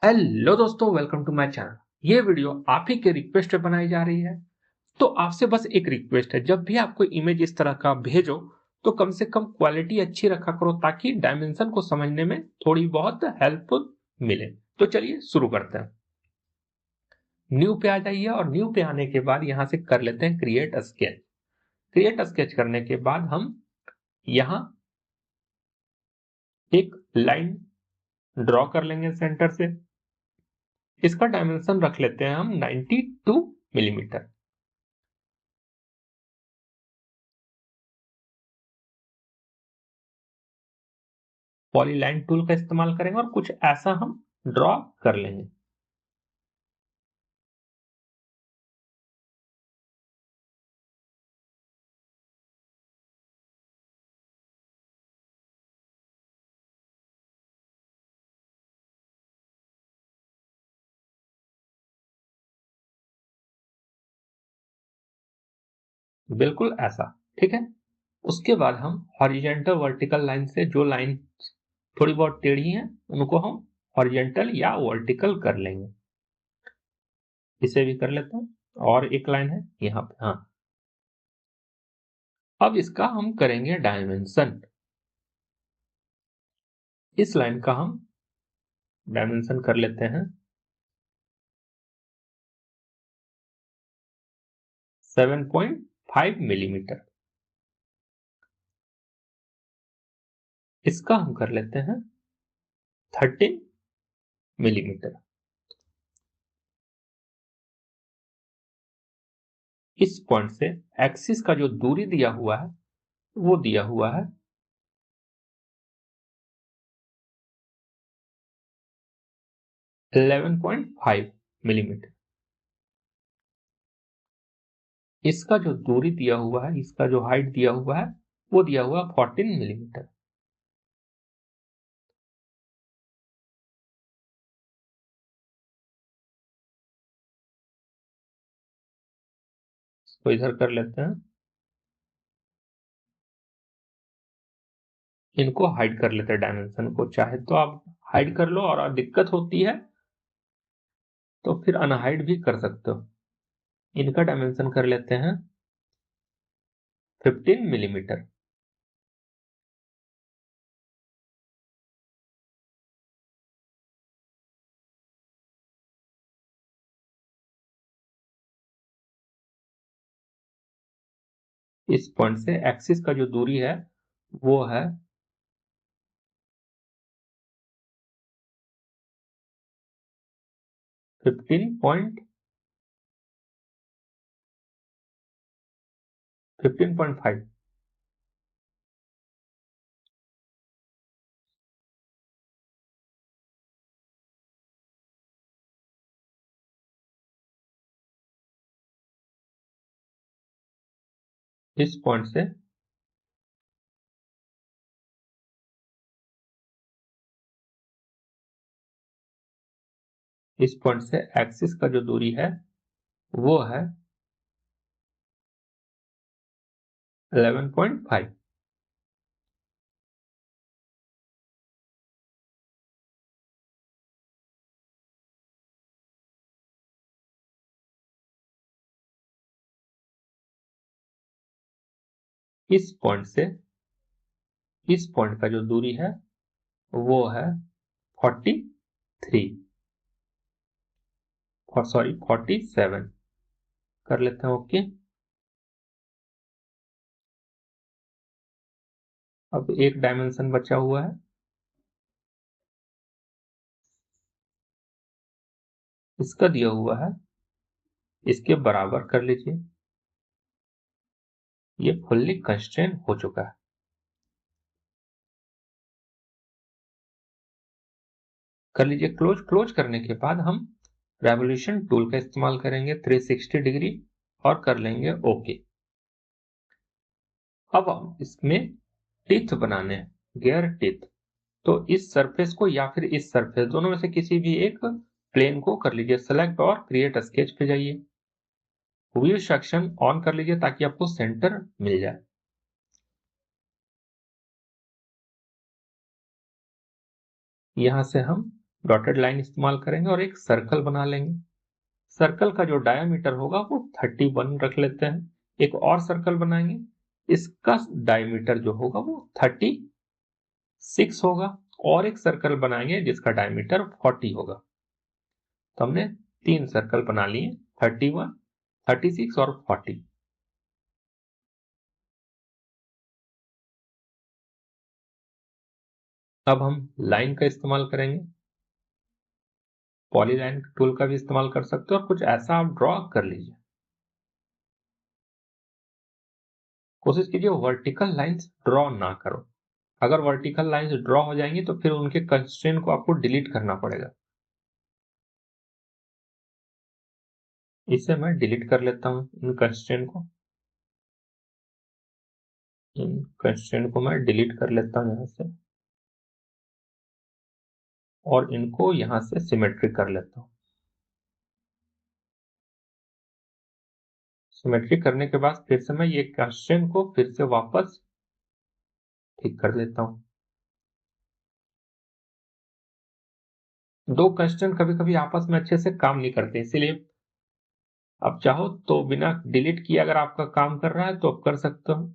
Hello दोस्तों, welcome to my channel. ये video आप ही के रिक्वेस्ट पे बनाई जा रही है। तो आपसे बस एक रिक्वेस्ट है, जब भी आप कोई इमेज इस तरह का भेजो तो कम से कम क्वालिटी अच्छी रखा करो, ताकि डायमेंशन को समझने में थोड़ी बहुत हेल्प मिले। तो चलिए शुरू करते हैं। न्यू पे आ जाइए और न्यू पे आने के बाद यहां से कर लेते हैं क्रिएट स्केच। क्रिएट स्केच करने के बाद हम यहां एक लाइन ड्रॉ कर लेंगे सेंटर से। इसका डायमेंशन रख लेते हैं हम 92 मिलीमीटर। पॉलीलाइन टूल का इस्तेमाल करेंगे और कुछ ऐसा हम ड्रॉ कर लेंगे। बिल्कुल ऐसा। ठीक है। उसके बाद हम हॉरिजेंटल वर्टिकल लाइन से जो लाइन थोड़ी बहुत टेढ़ी है उनको हम हॉरिजेंटल या वर्टिकल कर लेंगे। इसे भी कर लेते हैं और एक लाइन है यहां पे। हाँ, अब इसका हम करेंगे डायमेंशन। इस लाइन का हम डायमेंशन कर लेते हैं 7.5 मिलीमीटर। इसका हम कर लेते हैं 13 मिलीमीटर। इस पॉइंट से एक्सिस का जो दूरी दिया हुआ है वो दिया हुआ है 11.5 मिलीमीटर। इसका जो दूरी दिया हुआ है, इसका जो हाइट दिया हुआ है वो दिया हुआ 14 मिलीमीटर। इसको इधर कर लेते हैं। इनको हाइड कर लेते हैं, डायमेंशन को। चाहे तो आप हाइड कर लो और दिक्कत होती है तो फिर अनहाइड भी कर सकते हो। इनका डायमेंशन कर लेते हैं 15 मिलीमीटर। इस पॉइंट से एक्सिस का जो दूरी है वो है 15.5। इस पॉइंट से एक्सिस का जो दूरी है वो है 11.5। इस पॉइंट से इस पॉइंट का जो दूरी है वो है 43, सॉरी 47 कर लेते हैं। ओके। अब एक डायमेंशन बचा हुआ है, इसका दिया हुआ है, इसके बराबर कर लीजिए। ये फुल्ली कंस्ट्रेन हो चुका है। कर लीजिए क्लोज। क्लोज करने के बाद हम रेवोल्यूशन टूल का इस्तेमाल करेंगे 360 डिग्री और कर लेंगे ओके। अब हम इसमें टीथ बनाने हैं, गियर टीथ। तो इस सरफेस को या फिर इस सरफेस, दोनों में से किसी भी एक प्लेन को कर लीजिए सेलेक्ट और क्रिएट स्केच पे जाइए। व्हील सेक्शन ऑन कर लीजिए ताकि आपको सेंटर मिल जाए। यहां से हम डॉटेड लाइन इस्तेमाल करेंगे और एक सर्कल बना लेंगे। सर्कल का जो डायामीटर होगा वो 31 रख लेते हैं। एक और सर्कल बनाएंगे, इसका डायमीटर जो होगा वो 36 होगा, और एक सर्कल बनाएंगे जिसका डायमीटर 40 होगा। तो हमने 3 सर्कल बना लिए, 31, 36 और 40। अब हम लाइन का इस्तेमाल करेंगे, पॉलीलाइन टूल का भी इस्तेमाल कर सकते हो, और कुछ ऐसा आप ड्रॉ कर लीजिए। कोशिश कीजिए वर्टिकल लाइंस ड्रॉ ना करो। अगर वर्टिकल लाइंस ड्रॉ हो जाएंगी तो फिर उनके कंस्ट्रेंट को आपको डिलीट करना पड़ेगा। इसे मैं डिलीट कर लेता हूं, इन कंस्ट्रेंट को। इन कंस्ट्रेंट को मैं डिलीट कर लेता हूं यहां से, और इनको यहां से सिमेट्रिक कर लेता हूं। सिमेट्रिक करने के बाद फिर से मैं ये कंस्ट्रेंट को फिर से वापस ठीक कर लेता हूं। दो कंस्ट्रेंट कभी कभी आपस में अच्छे से काम नहीं करते, इसीलिए आप चाहो तो बिना डिलीट किए अगर आपका काम कर रहा है तो आप कर सकते हो।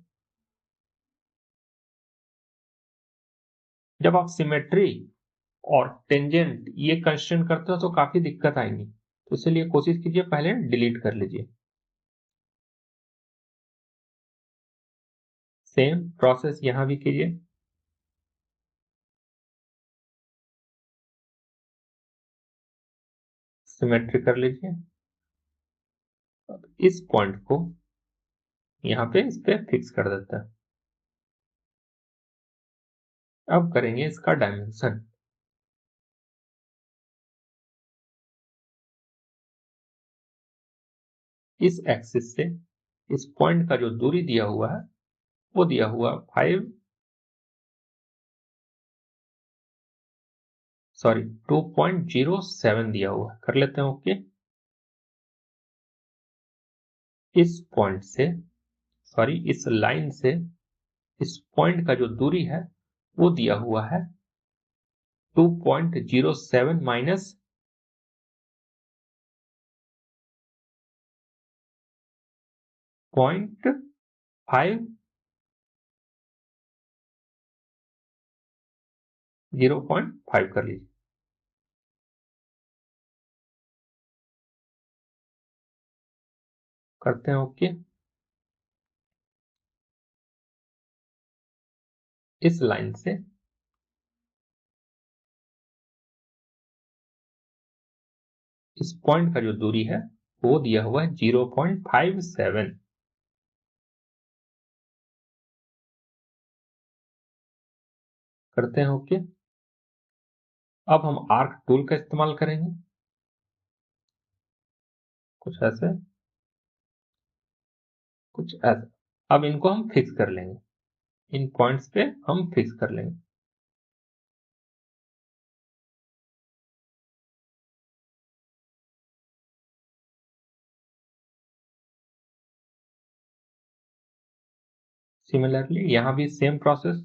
जब आप सिमेट्री और टेंजेंट ये कंस्ट्रेंट करते हो तो काफी दिक्कत आएंगी, तो इसलिए कोशिश कीजिए पहले डिलीट कर लीजिए। सेम प्रोसेस यहां भी कीजिए। सिमेट्री कर लीजिए। अब इस पॉइंट को यहां पे इस पे फिक्स कर देता है। अब करेंगे इसका डायमेंशन। इस एक्सिस से इस पॉइंट का जो दूरी दिया हुआ है वो दिया हुआ 2.07 दिया हुआ है। कर लेते हैं ओके। इस पॉइंट से इस लाइन से इस पॉइंट का जो दूरी है वो दिया हुआ है 2.07 माइनस 0.5 0.5 कर लीजिए। करते हैं ओके। इस लाइन से इस पॉइंट का जो दूरी है वो दिया हुआ है 0.57। करते हैं ओके। अब हम आर्क टूल का इस्तेमाल करेंगे, कुछ ऐसे कुछ ऐसे। अब इनको हम फिक्स कर लेंगे, इन पॉइंट्स पे हम फिक्स कर लेंगे। सिमिलरली यहां भी सेम प्रोसेस।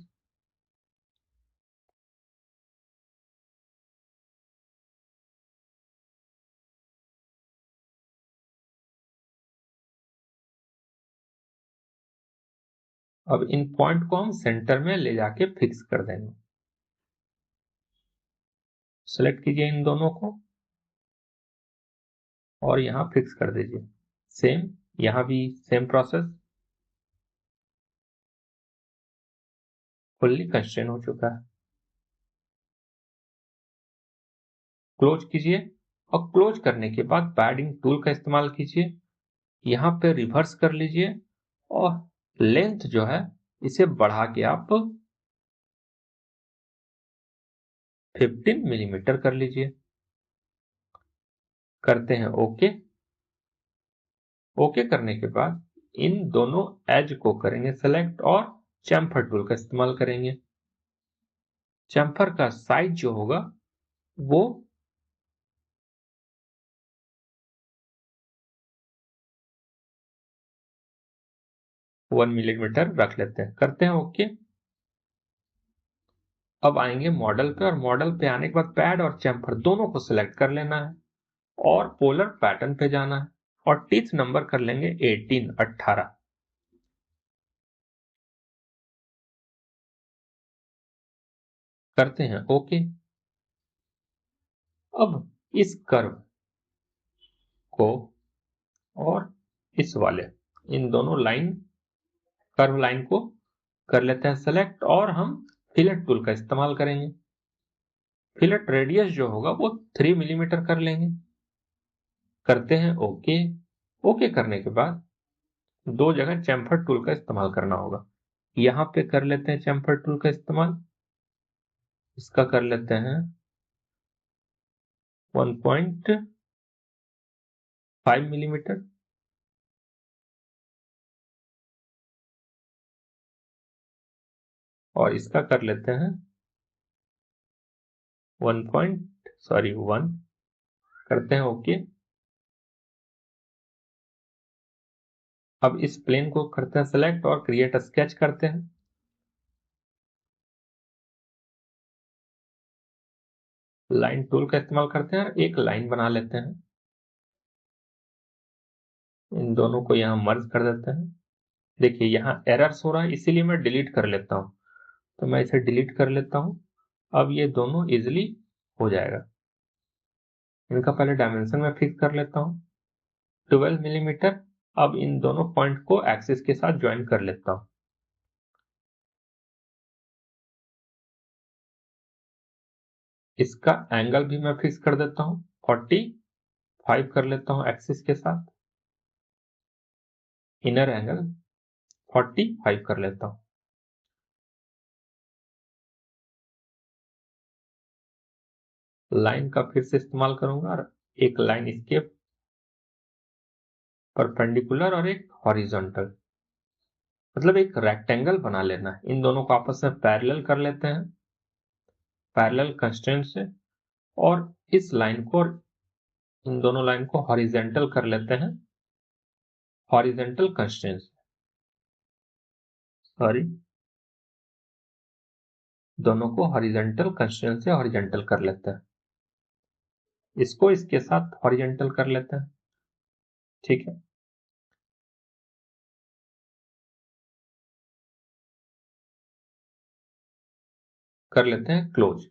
अब इन पॉइंट को हम सेंटर में ले जाके फिक्स कर देंगे। सेलेक्ट कीजिए इन दोनों को और यहां फिक्स कर दीजिए। सेम यहां भी सेम प्रोसेस। फुल्ली कंस्ट्रेन हो चुका है। क्लोज कीजिए, और क्लोज करने के बाद पैडिंग टूल का इस्तेमाल कीजिए। यहां पे रिवर्स कर लीजिए और लेंथ जो है इसे बढ़ा के आप 15 मिलीमीटर कर लीजिए। करते हैं ओके। ओके करने के बाद इन दोनों एज को करेंगे सेलेक्ट और चैम्फर टूल का इस्तेमाल करेंगे। चैम्फर का साइज जो होगा वो 1 मिलीमीटर रख लेते हैं। करते हैं ओके। अब आएंगे मॉडल पे, और मॉडल पे आने के बाद पैड और चैम्फर दोनों को सिलेक्ट कर लेना है और पोलर पैटर्न पे जाना है और टीथ नंबर कर लेंगे 18। करते हैं ओके। अब इस कर्व को और इस वाले, इन दोनों लाइन, कर्व लाइन को कर लेते हैं सेलेक्ट, और हम फिलेट टूल का इस्तेमाल करेंगे। फिलेट रेडियस जो होगा वो 3 मिलीमीटर कर लेंगे। करते हैं ओके। ओके करने के बाद दो जगह चैम्फर टूल का इस्तेमाल करना होगा। यहां पे कर लेते हैं चैम्फर टूल का इस्तेमाल, इसका कर लेते हैं 1.5 मिलीमीटर, और इसका कर लेते हैं 1, करते हैं ओके। अब इस प्लेन को करते हैं सेलेक्ट और क्रिएट स्केच करते हैं। लाइन टूल का इस्तेमाल करते हैं और एक लाइन बना लेते हैं। इन दोनों को यहां मर्ज कर देते हैं। देखिए यहां एरर्स हो रहा है, इसीलिए मैं डिलीट कर लेता हूं, तो मैं इसे डिलीट कर लेता हूं। अब ये दोनों इजिली हो जाएगा। इनका पहले डायमेंशन में फिक्स कर लेता हूं 12 मिलीमीटर। अब इन दोनों पॉइंट को एक्सिस के साथ ज्वाइन कर लेता हूं। इसका एंगल भी मैं फिक्स कर देता हूं 45 कर लेता हूं एक्सिस के साथ। इनर एंगल 45 कर लेता हूं। लाइन का फिर से इस्तेमाल करूंगा और एक लाइन इसके परपेंडिकुलर और एक हॉरिजॉन्टल, मतलब एक रेक्टेंगल बना लेना है। इन दोनों को आपस में पैरेलल कर लेते हैं पैरेलल कंस्ट्रेंट से, और इस लाइन को और इन दोनों लाइन को हॉरिजेंटल कर लेते हैं हॉरिजेंटल कंस्ट्रेंट से, सॉरी, दोनों को हॉरिजेंटल कंस्ट्रेंट से हॉरिजेंटल कर लेते हैं। इसको इसके साथ हॉरिजेंटल कर लेते हैं, ठीक है। कर लेते हैं क्लोज।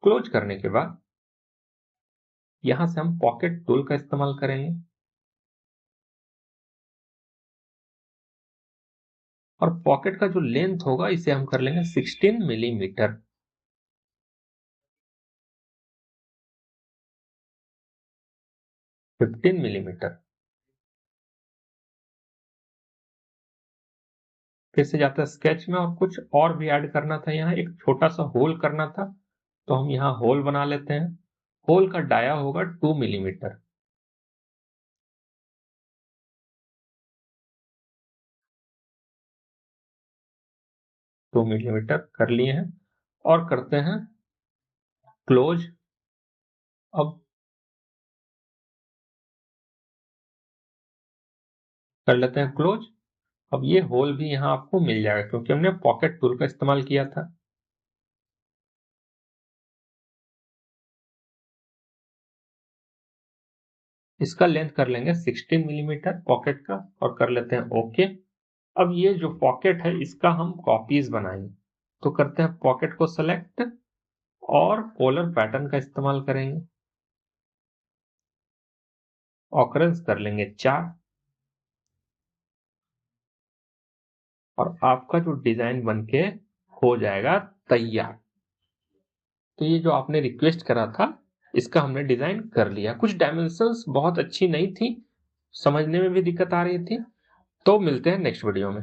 क्लोज करने के बाद यहां से हम पॉकेट टूल का इस्तेमाल करेंगे और पॉकेट का जो लेंथ होगा इसे हम कर लेंगे 16 मिलीमीटर। Fifteen millimetre. फिर से जाता है स्केच में, और कुछ और भी ऐड करना था। यहाँ एक छोटा सा होल करना था, तो हम यहाँ होल बना लेते हैं। होल का डाया होगा 2 मिलीमीटर। टू मिलीमीटर कर लिए हैं और करते हैं क्लोज। अब कर लेते हैं क्लोज। अब ये होल भी यहाँ आपको मिल जाएगा क्योंकि हमने पॉकेट टूल का इस्तेमाल किया था। इसका लेंथ कर लेंगे 16 मिलीमीटर पॉकेट का और कर लेते हैं ओके। अब ये जो पॉकेट है इसका हम कॉपीज बनाएंगे, तो करते हैं पॉकेट को सेलेक्ट और पोलर पैटर्न का इस्तेमाल करेंगे। ऑकरेंस कर लेंगे 4, और आपका जो डिजाइन बनके हो जाएगा तैयार। तो ये जो आपने रिक्वेस्ट करा था इसका हमने डिजाइन कर लिया। कुछ डायमेंशंस बहुत अच्छी नहीं थी, समझने में भी दिक्कत आ रही थी। तो मिलते हैं नेक्स्ट वीडियो में।